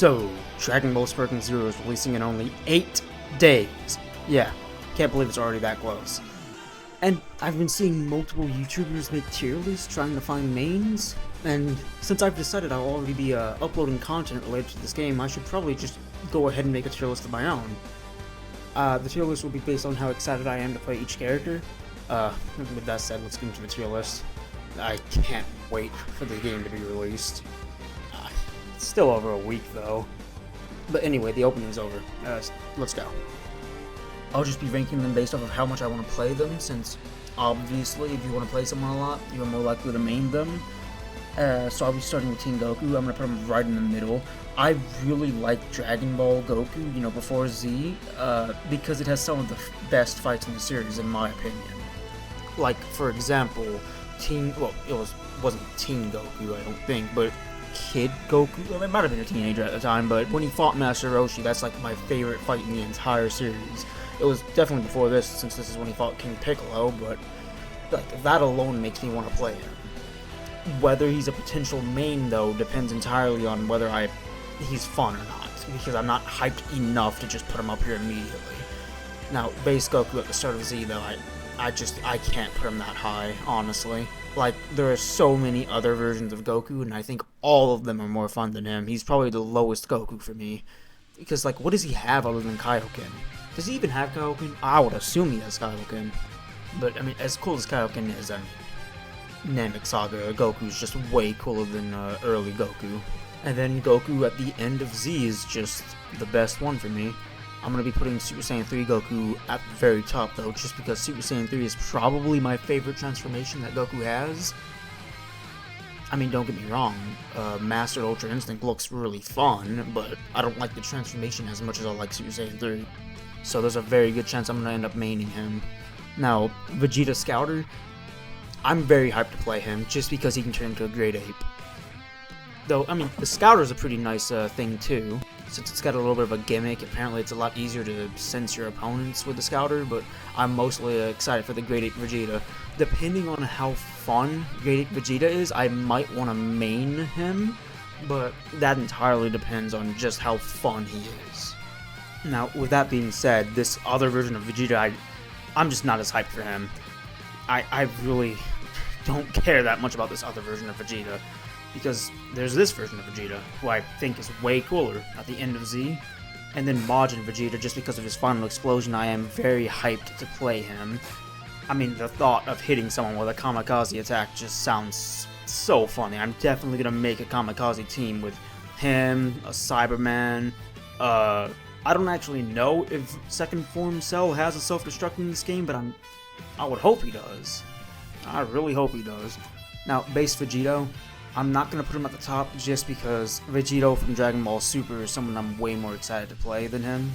So, Dragon Ball Sparking Zero is releasing in only 8 days. Yeah, can't believe it's already that close. And I've been seeing multiple YouTubers make tier lists trying to find mains, and since I've decided I'll already be uploading content related to this game, I should probably just go ahead and make a tier list of my own. The tier list will be based on how excited I am to play each character. With that said, let's get into the tier list. I can't wait for the game to be released. It's still over a week though. But anyway, the opening's over. Let's go. I'll just be ranking them based off of how much I want to play them, since obviously if you want to play someone a lot, you're more likely to main them. So I'll be starting with Team Goku. I'm going to put him right in the middle. I really like Dragon Ball Goku, before Z, because it has some of the best fights in the series, in my opinion. Like, for example, wasn't Teen Goku, I don't think, but Kid Goku? Well, it might have been a teenager at the time, but when he fought Master Roshi, that's like my favorite fight in the entire series. It was definitely before this, since this is when he fought King Piccolo, but like, that alone makes me want to play him. Whether he's a potential main, though, depends entirely on whether he's fun or not, because I'm not hyped enough to just put him up here immediately. Now, base Goku at the start of Z, though, I can't put him that high, honestly. Like, there are so many other versions of Goku, and I think all of them are more fun than him. He's probably the lowest Goku for me. Because, like, what does he have other than Kaioken? Does he even have Kaioken? I would assume he has Kaioken. But, I mean, as cool as Kaioken is, Namek Saga Goku's just way cooler than early Goku. And then Goku at the end of Z is just the best one for me. I'm going to be putting Super Saiyan 3 Goku at the very top, though, just because Super Saiyan 3 is probably my favorite transformation that Goku has. I mean, don't get me wrong, Master Ultra Instinct looks really fun, but I don't like the transformation as much as I like Super Saiyan 3. So there's a very good chance I'm going to end up maining him. Now, Vegeta Scouter, I'm very hyped to play him, just because he can turn into a Great Ape. Though, I mean, the Scouter is a pretty nice thing too, since it's got a little bit of a gimmick. Apparently it's a lot easier to sense your opponents with the Scouter, but I'm mostly excited for the Great Ape Vegeta. Depending on how fun Great Ape Vegeta is, I might want to main him, but that entirely depends on just how fun he is. Now, with that being said, this other version of Vegeta, I'm just not as hyped for him. I really don't care that much about this other version of Vegeta, because there's this version of Vegeta, who I think is way cooler at the end of Z, and then Majin Vegeta, just because of his final explosion, I am very hyped to play him. I mean, the thought of hitting someone with a kamikaze attack just sounds so funny. I'm definitely going to make a kamikaze team with him, a Cyberman. I don't actually know if Second Form Cell has a self-destruct in this game, but I would hope he does. I really hope he does. Now, base Vegito, I'm not going to put him at the top just because Vegito from Dragon Ball Super is someone I'm way more excited to play than him.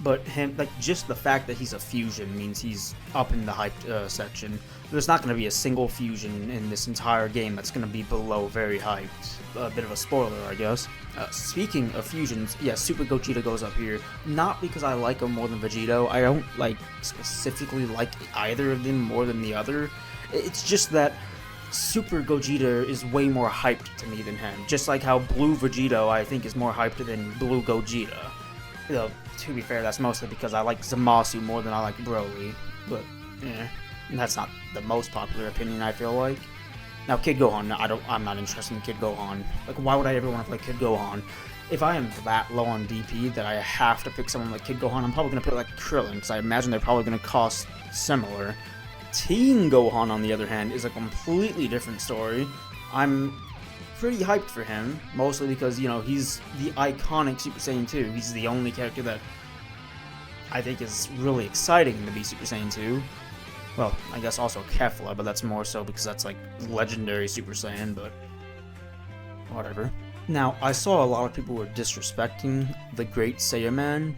But him, like, just the fact that he's a fusion means he's up in the hyped section. There's not going to be a single fusion in this entire game that's going to be below very hyped. A bit of a spoiler, I guess. Speaking of fusions, yeah, Super Gogeta goes up here. Not because I like him more than Vegito. I don't, specifically like either of them more than the other. It's just that Super Gogeta is way more hyped to me than him. Just like how Blue Vegito, I think, is more hyped than Blue Gogeta. Though, to be fair, that's mostly because I like Zamasu more than I like Broly. But, that's not the most popular opinion, I feel like. Now, Kid Gohan, I'm not interested in Kid Gohan. Like, why would I ever want to play Kid Gohan? If I am that low on DP that I have to pick someone like Kid Gohan, I'm probably going to pick like Krillin, because I imagine they're probably going to cost similar. Teen Gohan, on the other hand, is a completely different story. I'm pretty hyped for him, mostly because, he's the iconic Super Saiyan 2. He's the only character that I think is really exciting to be Super Saiyan 2. Well, I guess also Kefla, but that's more so because that's like legendary Super Saiyan, but whatever. Now, I saw a lot of people were disrespecting the Great Saiyaman,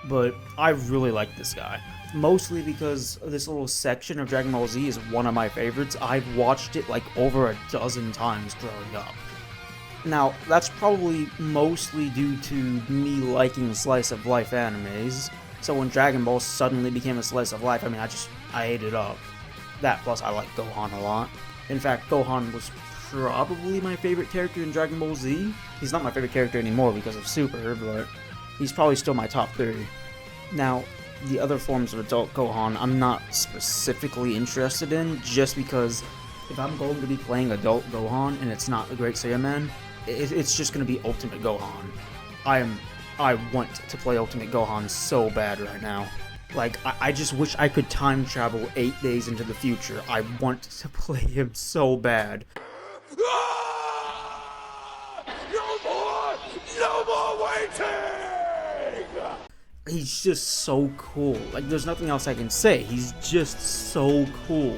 but I really like this guy. Mostly because this little section of Dragon Ball Z is one of my favorites. I've watched it like over a dozen times growing up. Now, that's probably mostly due to me liking slice of life animes. So when Dragon Ball suddenly became a slice of life, I ate it up. That plus I like Gohan a lot. In fact, Gohan was probably my favorite character in Dragon Ball Z. He's not my favorite character anymore because of Super, but he's probably still my top 3. Now, the other forms of adult Gohan, I'm not specifically interested in, just because if I'm going to be playing adult Gohan and it's not the Great Saiyaman, it's just going to be Ultimate Gohan. I want to play Ultimate Gohan so bad right now. Like, I just wish I could time travel 8 days into the future. I want to play him so bad. No more waiting! He's just so cool. Like, there's nothing else I can say. He's just so cool.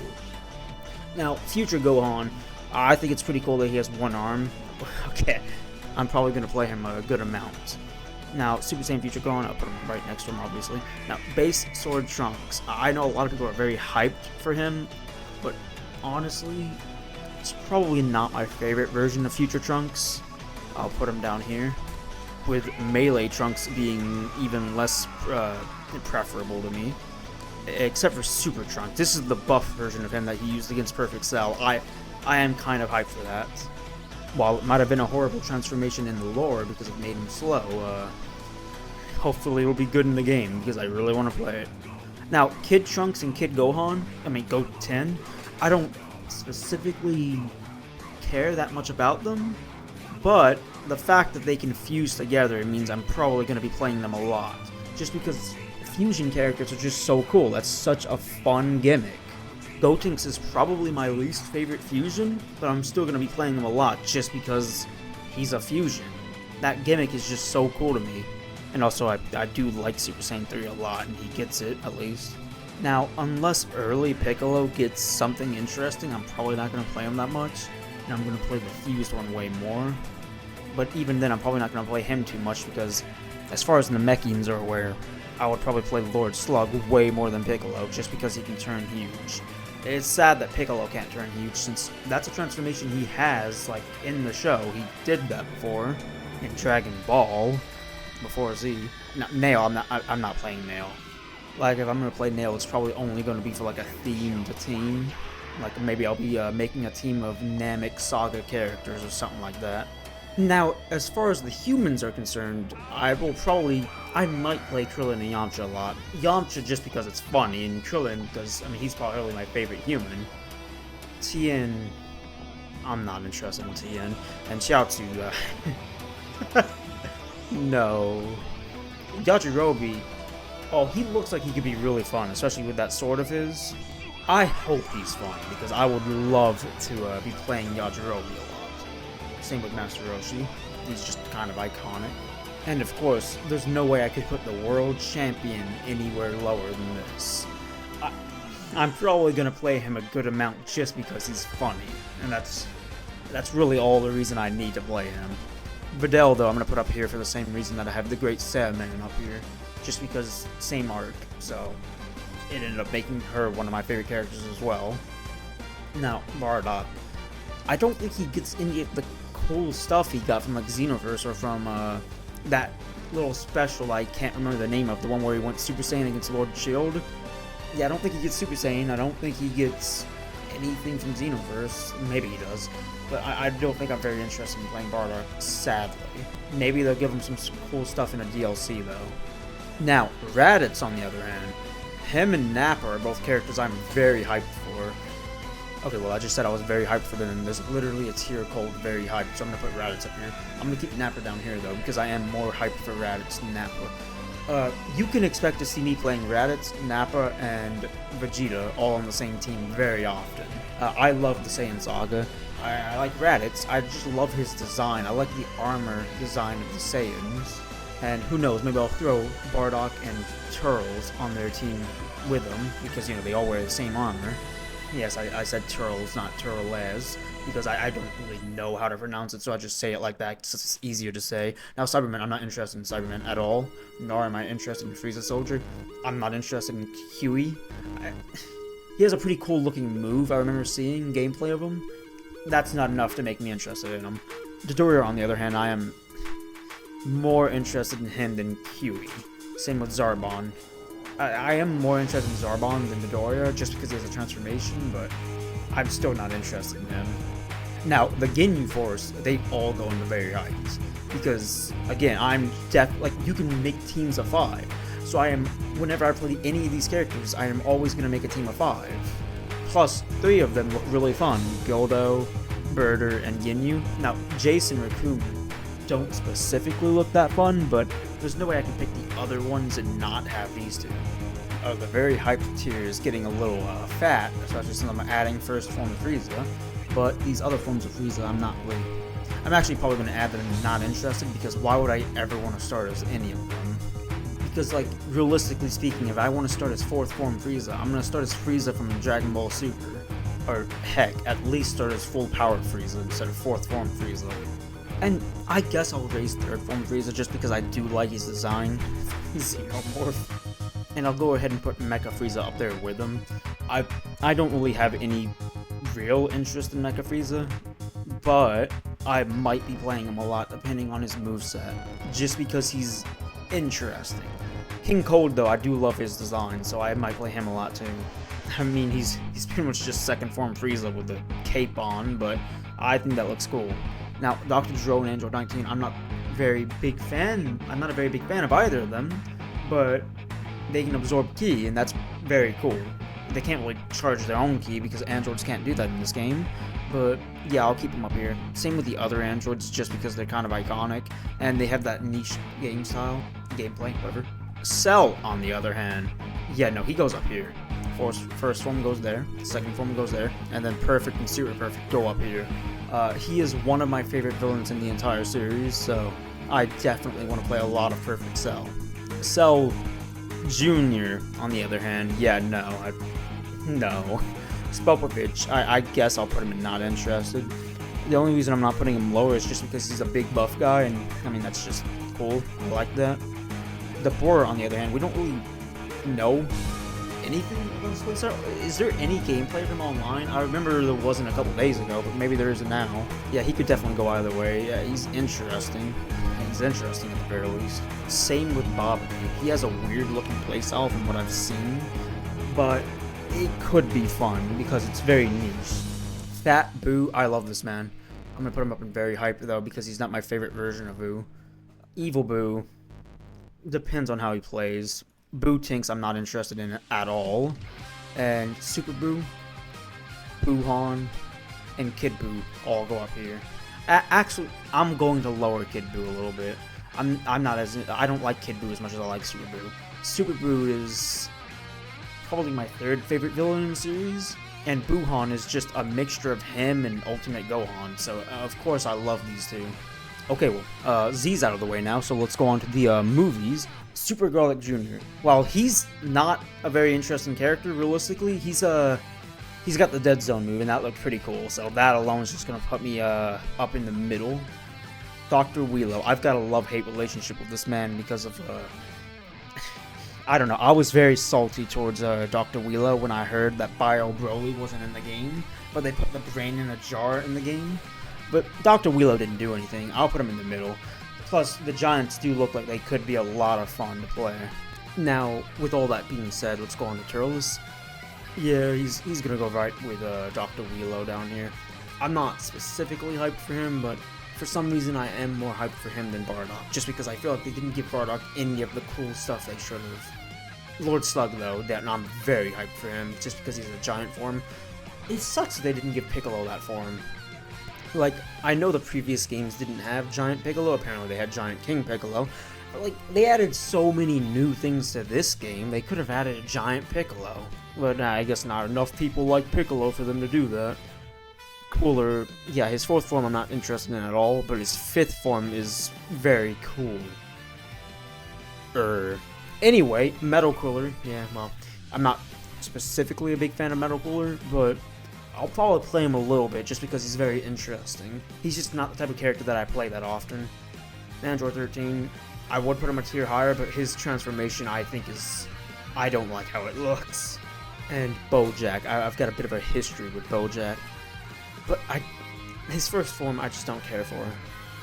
Now, future Gohan, I think it's pretty cool that he has one arm. Okay, I'm probably going to play him a good amount. Now, Super Saiyan Future Gohan, I'll put him right next to him, obviously. Now, Base Sword Trunks. I know a lot of people are very hyped for him, but honestly, it's probably not my favorite version of Future Trunks. I'll put him down here, with Melee Trunks being even less preferable to me. Except for Super Trunks. This is the buff version of him that he used against Perfect Cell. I am kind of hyped for that. While it might have been a horrible transformation in the lore because it made him slow, hopefully it'll be good in the game because I really want to play it. Now, Kid Trunks and Kid Gohan, Goten, I don't specifically care that much about them, but the fact that they can fuse together means I'm probably going to be playing them a lot, just because fusion characters are just so cool. That's such a fun gimmick. Gotenks is probably my least favorite fusion, but I'm still going to be playing him a lot just because he's a fusion. That gimmick is just so cool to me. And also, I do like Super Saiyan 3 a lot, and he gets it, at least. Now, unless early Piccolo gets something interesting, I'm probably not going to play him that much, and I'm going to play the fused one way more. But even then, I'm probably not going to play him too much, because as far as the Namekians are aware, I would probably play Lord Slug way more than Piccolo, just because he can turn huge. It's sad that Piccolo can't turn huge, since that's a transformation he has, like, in the show. He did that before, in Dragon Ball, before Z. No, Nail, I'm not playing Nail. Like, if I'm gonna play Nail, it's probably only gonna be for, like, a themed team. Like, maybe I'll be making a team of Namek Saga characters or something like that. Now, as far as the humans are concerned, I might play Krillin and Yamcha a lot. Yamcha just because it's funny, and Krillin because, he's probably my favorite human. Tien, I'm not interested in Tien. And Chiaotzu, no. Yajirobe, oh, he looks like he could be really fun, especially with that sword of his. I hope he's fun, because I would love to be playing Yajirobe a lot. Same with Master Roshi. He's just kind of iconic. And of course, there's no way I could put the world champion anywhere lower than this. I'm probably gonna play him a good amount just because he's funny, and that's really all the reason I need to play him. Videl, though, I'm gonna put up here for the same reason that I have the Great Saiyaman up here, just because same arc, so it ended up making her one of my favorite characters as well. Now, Bardock, I don't think he gets any of the cool stuff he got from like Xenoverse or from that little special I can't remember the name of, the one where he went Super Saiyan against Lord Shield. Yeah, I don't think he gets Super Saiyan. I don't think he gets anything from Xenoverse. Maybe he does, but I don't think I'm very interested in playing Bardock, sadly. Maybe they'll give him some cool stuff in a DLC though. Now, Raditz on the other hand, him and Nappa are both characters I'm very hyped for. Okay, well, I just said I was very hyped for them, and there's literally a tier called very hyped, so I'm going to put Raditz up here. I'm going to keep Nappa down here, though, because I am more hyped for Raditz than Nappa. You can expect to see me playing Raditz, Nappa, and Vegeta all on the same team very often. I love the Saiyan Saga. I like Raditz. I just love his design. I like the armor design of the Saiyans. And who knows, maybe I'll throw Bardock and Turles on their team with them, because, they all wear the same armor. Yes, I said Turles, not Turles, because I don't really know how to pronounce it, so I just say it like that, it's easier to say. Now, Cyberman, I'm not interested in Cyberman at all, nor am I interested in Frieza Soldier. I'm not interested in Huey. He has a pretty cool looking move I remember seeing gameplay of him. That's not enough to make me interested in him. Dodoria, on the other hand, I am more interested in him than Huey. Same with Zarbon. I am more interested in Zarbon than Dodoria, just because he has a transformation, but I'm still not interested in him. Now, the Ginyu Force, they all go into very heights. Because, again, like, you can make teams of 5. So whenever I play any of these characters, I am always going to make a team of 5. Plus, 3 of them look really fun. Gildo, Birder, and Ginyu. Now, Jace and Raccoon don't specifically look that fun, but there's no way I can pick the other ones and not have these two. The very hyped tier is getting a little fat, especially since I'm adding first form of Frieza. But these other forms of Frieza, I'm actually probably going to add them and not interested, because why would I ever want to start as any of them? Because, like, realistically speaking, if I want to start as 4th form Frieza, I'm going to start as Frieza from Dragon Ball Super. Or, heck, at least start as full powered Frieza instead of 4th form Frieza. And I guess I'll raise 3rd form Frieza just because I do like his design. Xenomorph. And I'll go ahead and put Mecha Frieza up there with him. I don't really have any real interest in Mecha Frieza, but I might be playing him a lot depending on his moveset, just because he's interesting. King Cold, though, I do love his design, so I might play him a lot too. I mean, he's pretty much just 2nd form Frieza with the cape on, but I think that looks cool. Now, Dr. Gero and Android 19, I'm not a very big fan of either of them, but they can absorb ki, and that's very cool. They can't really charge their own ki because androids can't do that in this game, but yeah, I'll keep them up here. Same with the other androids, just because they're kind of iconic, and they have that niche gameplay, whatever. Cell, on the other hand, yeah, no, he goes up here. First form goes there, 2nd form goes there, and then Perfect and Super Perfect go up here. He is one of my favorite villains in the entire series, so I definitely want to play a lot of Perfect Cell. Cell Jr., on the other hand, yeah, no. Spelpovich, I guess I'll put him in not interested. The only reason I'm not putting him lower is just because he's a big buff guy, and I mean, that's just cool. I like that. The Boar, on the other hand, we don't really know anything about this place. Is there any gameplay of him online? I remember there wasn't a couple days ago, but maybe there isn't now. Yeah, he could definitely go either way. Yeah, he's interesting. He's interesting at the very least. Same with Bob. He has a weird looking playstyle from what I've seen, but it could be fun because it's very niche. Fat Boo, I love this man. I'm gonna put him up in very hype though because he's not my favorite version of Boo. Evil Boo, depends on how he plays. Boo Tinks I'm not interested in at all. And Super Boo, Boo-Han, and Kid Boo all go up here. Actually, I'm going to lower Kid Boo a little bit. I don't like Kid Boo as much as I like Super Boo. Super Boo is probably my 3rd favorite villain in the series, and Boo-Han is just a mixture of him and Ultimate Gohan, so of course I love these two. Okay, well, Z's out of the way now, so let's go on to the movies. Super Garlic Jr. While he's not a very interesting character, realistically, he's got the Dead Zone move, and that looked pretty cool, so that alone is just going to put me up in the middle. Dr. Wheelo, I've got a love-hate relationship with this man because of, I don't know, I was very salty towards Dr. Wheelo when I heard that Bio Broly wasn't in the game, but they put the brain in a jar in the game. But Dr. Wheelo didn't do anything. I'll put him in the middle. Plus, the Giants do look like they could be a lot of fun to play. Now, with all that being said, let's go on to Turles. Yeah, he's gonna go right with Dr. Wheelo down here. I'm not specifically hyped for him, but for some reason I am more hyped for him than Bardock, just because I feel like they didn't give Bardock any of the cool stuff they should have. Lord Slug, though, I'm very hyped for him, just because he's a giant form. It sucks that they didn't give Piccolo that form. Like, I know the previous games didn't have Giant Piccolo, apparently they had Giant King Piccolo, but like, they added so many new things to this game, they could have added a Giant Piccolo. But I guess not enough people like Piccolo for them to do that. Cooler, yeah, his 4th form I'm not interested in at all, but his 5th form is very cool. Anyway, Metal Cooler, yeah, well, I'm not specifically a big fan of Metal Cooler, but I'll probably play him a little bit just because he's very interesting. He's just not the type of character that I play that often. Android 13, I would put him a tier higher, but his transformation I think is... I don't like how it looks. And Bojack, I've got a bit of a history with Bojack. But his 1st form I just don't care for.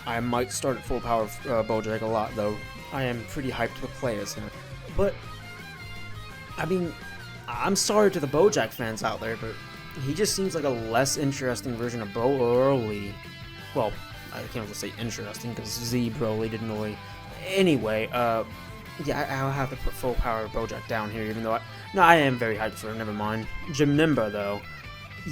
I might start at full power Bojack a lot though. I am pretty hyped to play as him. But, I mean, I'm sorry to the Bojack fans out there, but he just seems like a less interesting version of Broly. Well, I can't really say interesting because Z Broly didn't really. Anyway, yeah, I'll have to put full power Bojack down here, even though I am very hyped for him. Never mind. Janemba though,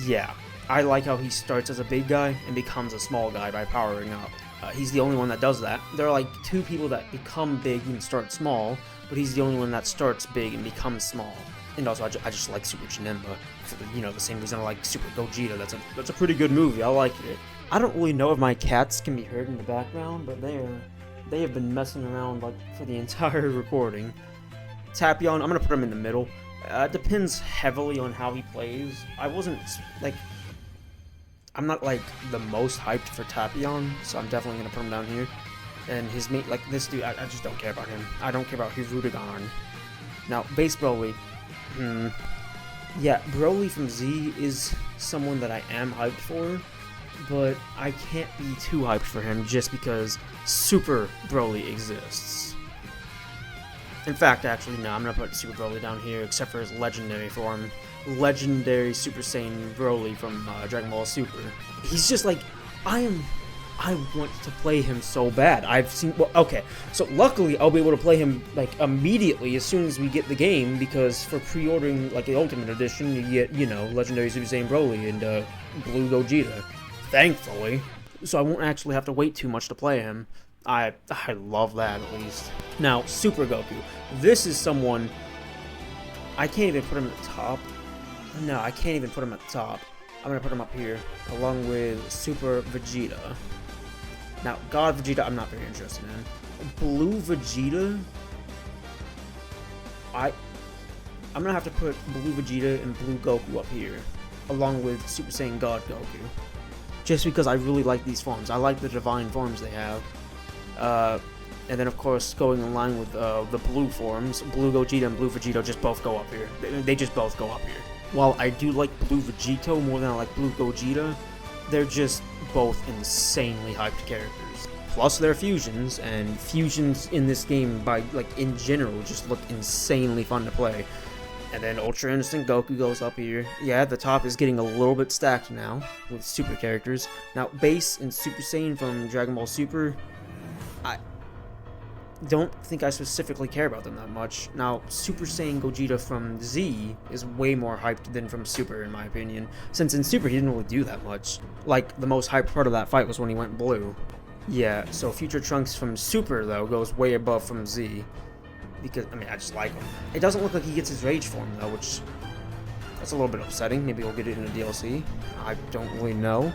yeah, I like how he starts as a big guy and becomes a small guy by powering up. He's the only one that does that. There are like 2 people that become big and start small, but he's the only one that starts big and becomes small. And also, I just like Super Janemba for the same reason I like Super Gogeta. That's a pretty good movie. I like it. I don't really know if my cats can be heard in the background, but they have been messing around like for the entire recording. Tapion, I'm gonna put him in the middle. It depends heavily on how he plays. I'm not like the most hyped for Tapion, so I'm definitely gonna put him down here. And his mate, like this dude, I just don't care about him. I don't care about Hirudegarn. Now, base Broly. Yeah, Broly from Z is someone that I am hyped for, but I can't be too hyped for him just because Super Broly exists. In fact, actually, no, I'm gonna put Super Broly down here, except for his legendary form. Legendary Super Saiyan Broly from Dragon Ball Super. He's just like, I want to play him so bad. Okay, so luckily I'll be able to play him like immediately as soon as we get the game, because for pre-ordering like the Ultimate Edition, you get, Legendary Super Saiyan Broly and Blue Gogeta. Thankfully. So I won't actually have to wait too much to play him. I love that, at least. Now, Super Goku. This is someone... I can't even put him at the top. No, I can't even put him at the top. I'm gonna put him up here, along with Super Vegeta. Now, God Vegeta, I'm not very interested in. Blue Vegeta... I'm gonna have to put Blue Vegeta and Blue Goku up here, along with Super Saiyan God Goku. Just because I really like these forms. I like the divine forms they have. And then, of course, going in line with the blue forms, Blue Gogeta and Blue Vegito just both go up here. They just both go up here. While I do like Blue Vegito more than I like Blue Gogeta, they're just both insanely hyped characters. Plus their fusions, and fusions in this game, in general, just look insanely fun to play. And then Ultra Instinct Goku goes up here. Yeah, the top is getting a little bit stacked now with super characters. Now, Base and Super Saiyan from Dragon Ball Super, I don't think I specifically care about them that much. Now, Super Saiyan Gogeta from Z is way more hyped than from Super, in my opinion. Since in Super, he didn't really do that much. Like, the most hyped part of that fight was when he went blue. Yeah, so Future Trunks from Super, though, goes way above from Z. Because, I just like him. It doesn't look like he gets his Rage form, though, which... that's a little bit upsetting. Maybe we'll get it in a DLC. I don't really know.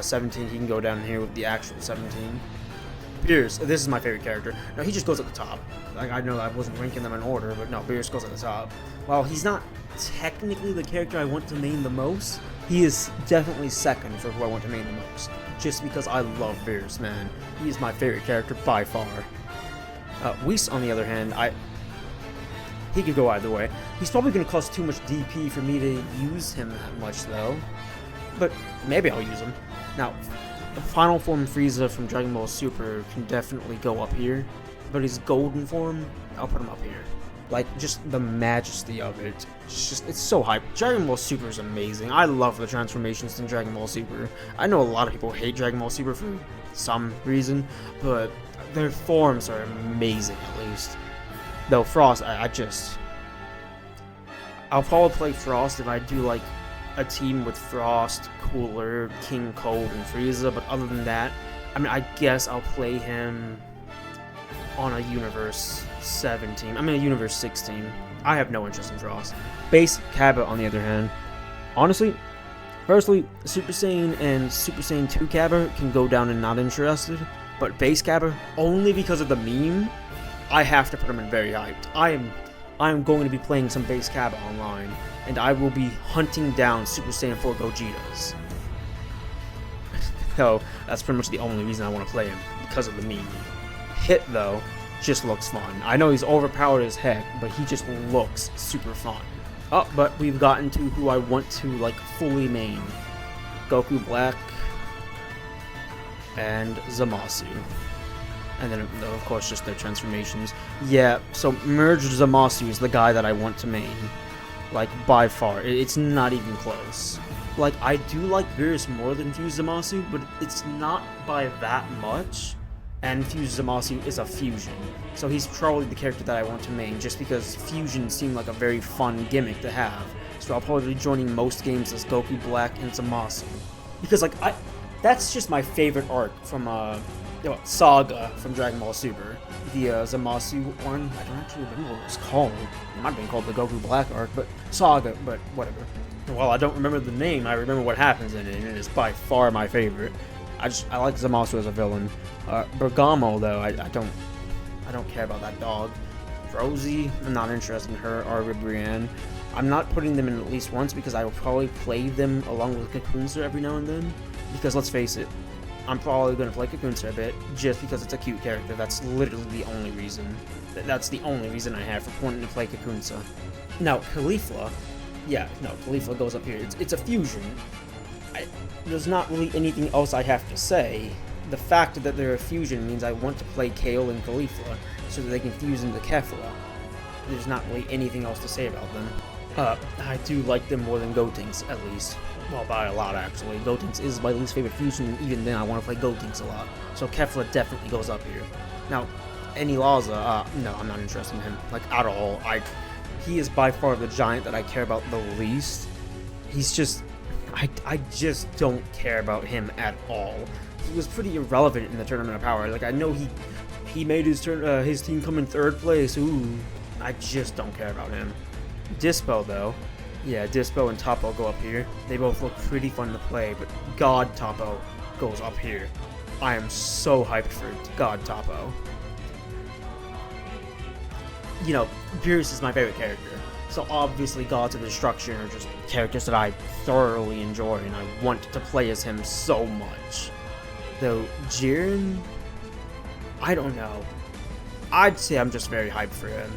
17, he can go down here with the actual 17. Beerus, this is my favorite character. No, he just goes at the top. I know I wasn't ranking them in order, but no, Beerus goes at the top. While he's not technically the character I want to main the most, he is definitely second for who I want to main the most. Just because I love Beerus, man. He is my favorite character by far. Whis, on the other hand, he could go either way. He's probably going to cost too much DP for me to use him that much, though. But maybe I'll use him. Now, the final form Frieza from Dragon Ball Super can definitely go up here. But his golden form, I'll put him up here. Like, just the majesty of it. It's so hype. Dragon Ball Super is amazing. I love the transformations in Dragon Ball Super. I know a lot of people hate Dragon Ball Super for some reason, but their forms are amazing, at least. Though Frost, I'll probably play Frost if I do, like, a team with Frost, Cooler, King Cold, and Frieza, but other than that, I guess I'll play him on a Universe 7 team. A Universe 6 team. I have no interest in Frost. Base Cabba, on the other hand. Honestly, firstly, Super Saiyan and Super Saiyan 2 Cabba can go down and not interested, but Base Cabba, only because of the meme, I have to put him in very hyped. I am going to be playing some Base Cabba online, and I will be hunting down Super Saiyan 4 Gogetas. So, that's pretty much the only reason I want to play him, because of the meme. Hit, though, just looks fun. I know he's overpowered as heck, but he just looks super fun. Oh, but we've gotten to who I want to, like, fully main. Goku Black and Zamasu. And then, of course, just their transformations. Yeah, so Merged Zamasu is the guy that I want to main. Like, by far. It's not even close. Like, I do like Beerus more than Fuse Zamasu, but it's not by that much. And Fuse Zamasu is a fusion, so he's probably the character that I want to main, just because fusion seemed like a very fun gimmick to have. So I'll probably be joining most games as Goku Black and Zamasu. Because, like, that's just my favorite arc from, Saga from Dragon Ball Super. The Zamasu one, I don't actually remember what it was called. It might have been called the Goku Black arc, but Saga, but whatever. Well, I don't remember the name, I remember what happens in it, and it is by far my favorite. I like Zamasu as a villain. Bergamo, though, I don't care about that dog. Rosie, I'm not interested in her, or Brienne. I'm not putting them in at least once because I will probably play them along with Kakunsa every now and then. Because let's face it, I'm probably going to play Kakunsa a bit just because it's a cute character. That's literally the only reason. That's the only reason I have for wanting to play Kakunsa. Now, Caulifla, Caulifla goes up here. It's a fusion. There's not really anything else I have to say. The fact that they're a fusion means I want to play Kale and Caulifla so that they can fuse into Kefla. There's not really anything else to say about them. I do like them more than Gotenks, at least. Well, by a lot, actually. Gotenks is my least favorite fusion, and even then I want to play Gotenks a lot. So Kefla definitely goes up here. Now, Enilaza, no, I'm not interested in him, like, at all. He is by far the giant that I care about the least. He's just... I just don't care about him at all. He was pretty irrelevant in the Tournament of Power. Like, I know he made his team come in 3rd place. Ooh, I just don't care about him. Dispo, though. Yeah, Dispo and Toppo go up here. They both look pretty fun to play, but God Toppo goes up here. I am so hyped for God Toppo. You know, Beerus is my favorite character. So obviously Gods of Destruction are just characters that I thoroughly enjoy, and I want to play as him so much. Though Jiren, I don't know. I'd say I'm just very hyped for him.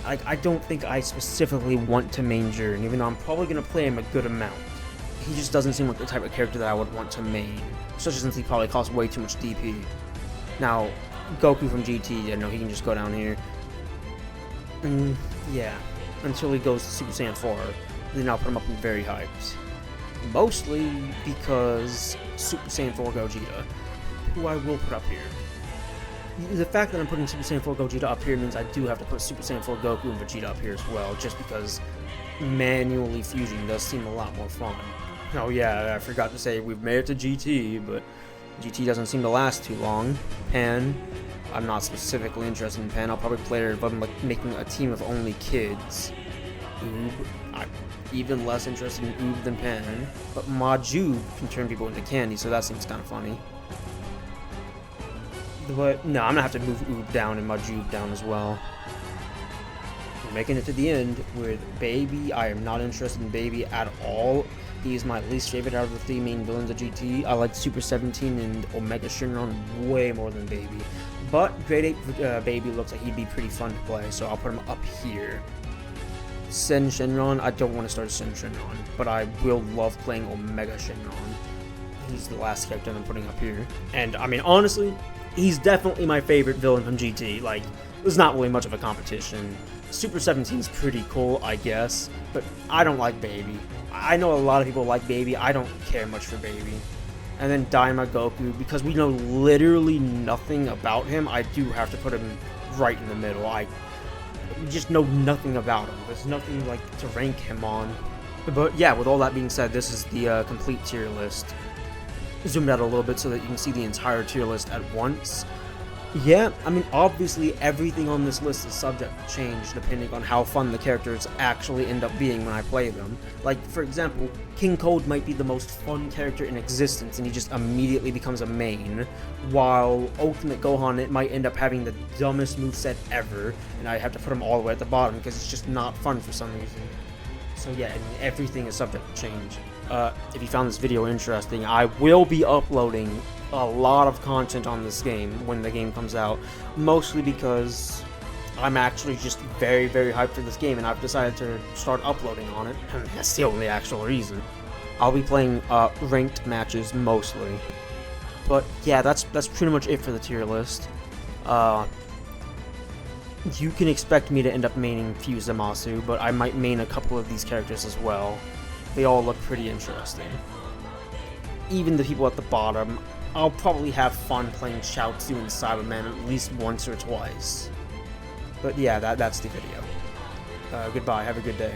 I don't think I specifically want to main Jiren, even though I'm probably going to play him a good amount. He just doesn't seem like the type of character that I would want to main, especially since he probably costs way too much DP. Now, Goku from GT, I know he can just go down here. Yeah. Until he goes to Super Saiyan 4, then I'll put him up in very hyped. Mostly because Super Saiyan 4 Gogeta, who I will put up here. The fact that I'm putting Super Saiyan 4 Gogeta up here means I do have to put Super Saiyan 4 Goku and Vegeta up here as well, just because manually fusing does seem a lot more fun. Oh yeah, I forgot to say we've made it to GT, but GT doesn't seem to last too long. Pan, I'm not specifically interested in Pan. I'll probably play her, but I'm like making a team of only kids. Oob, I'm even less interested in Oob than Pan. But Majub can turn people into candy, so that seems kind of funny. But no, I'm gonna have to move Oob down and Majub down as well. We're making it to the end with Baby. I am not interested in Baby at all. He is my least favorite out of the 3 main villains of GT. I like Super 17 and Omega Shenron way more than Baby. But Grade 8 Baby looks like he'd be pretty fun to play, so I'll put him up here. Sen Shenron, I don't want to start Sen Shenron, but I will love playing Omega Shenron. He's the last character I'm putting up here. And, I mean, honestly, he's definitely my favorite villain from GT. Like, there's not really much of a competition. Super 17 is pretty cool, I guess, but I don't like Baby. I know a lot of people like Baby. I don't care much for Baby. And then Daima Goku, because we know literally nothing about him, I do have to put him right in the middle. We just know nothing about him. There's nothing like to rank him on. But yeah, with all that being said, this is the complete tier list. Zoomed out a little bit so that you can see the entire tier list at once. Yeah, I mean, obviously everything on this list is subject to change depending on how fun the characters actually end up being when I play them. Like, for example, King Cold might be the most fun character in existence and he just immediately becomes a main, while Ultimate Gohan, it might end up having the dumbest moveset ever, and I have to put him all the way at the bottom because it's just not fun for some reason. So yeah, I mean, everything is subject to change. If you found this video interesting, I will be uploading a lot of content on this game when the game comes out, mostly because I'm actually just very, very hyped for this game and I've decided to start uploading on it, and that's the only actual reason. I'll be playing ranked matches mostly. But yeah, that's pretty much it for the tier list. you can expect me to end up maining few Zamasu, but I might main a couple of these characters as well. They all look pretty interesting. Even the people at the bottom, I'll probably have fun playing Chaozu and Cyberman at least once or twice. But yeah, that's the video. Goodbye, have a good day.